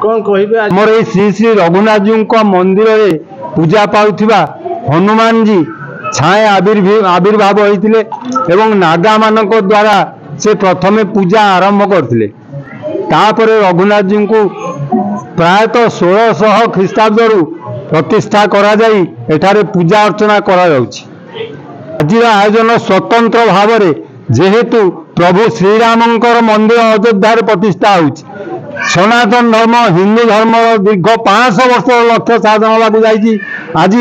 कौन कहे मोर श्री श्री रघुनाथ जी मंदिर में पूजा पाउथिबा हनुमान जी छाए आविर्भाव होते एवं नागा मान द्वारा से प्रथमे पूजा आरंभ करते रघुनाथ जी को प्रायतः 1600 ख्रीष्टाब्द प्रतिष्ठा करा जाई एठारे पूजा अर्चना करा जाउछि। आज आयोजन स्वतंत्र भाव में जेहेतु प्रभु श्रीरामंकर मंदिर अयोध्या प्रतिष्ठा होछि। सनातन धर्म हिंदू धर्म दीर्घ 500 वर्ष लक्ष्य साधन होगा आज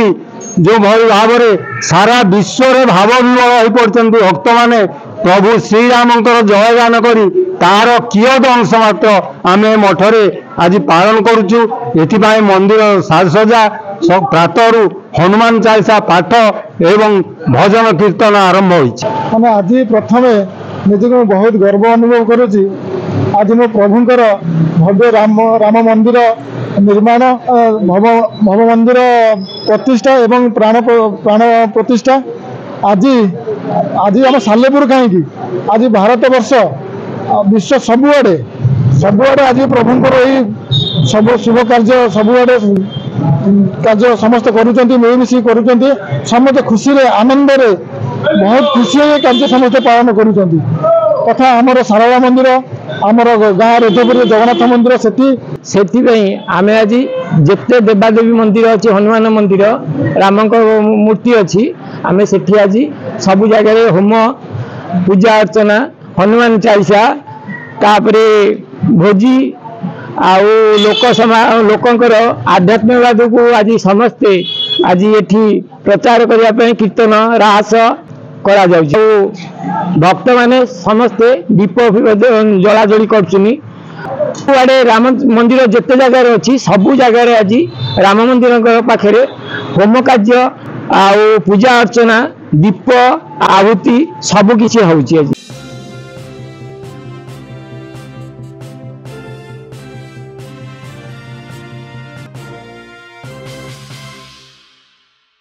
जो भाई भाव में सारा विश्व में भावविह्वल हो पड़ते भक्त मैंने प्रभु श्रीरामंकर जयगान करी तार कियद अंश मात्र आम मठरे आज पालन करुचु। एथिपाई मंदिर साजसजा प्रातः हनुमान चालीसा पाठ एवं भजन कीर्तन आरंभ होइछि। आज प्रथम निज को बहुत गर्व अनुभव करुच्ची। आज मो प्रभुंकर भव्य राम मंदिर निर्माण भव मंदिर प्रतिष्ठा एवं प्राण प्रतिष्ठा आज आम सालेपुर कहीं आज भारत वर्ष विश्व सबुआड़े आज प्रभुंकर यही सब शुभ कार्य सबुआड़े कार्य समस्त मिलमिशी समस्त खुशी आनंद बहुत खुशी कार्य समस्त पालन कर तथा आमर सारला मंदिर आमर गाँ रेजपुर जगन्नाथ मंदिर से आम आज जिते देवादेवी मंदिर अच्छी हनुमान मंदिर राम मूर्ति अच्छी आम से आज सब जगह होम पूजा अर्चना हनुमान चालीसा तापरे भोजी आउ लोकंकर आध्यात्मिकवाद को आज समस्ते आज ये प्रचार करने कीर्तन रास करा भक्त माने समस्ते दीप जलाजली करड़े राम मंदिर जिते जगार अच्छी सबू जगार आज राम मंदिर पाखे होम कार्य आ पूजा अर्चना दीप आहुति सबकिछि होउछि।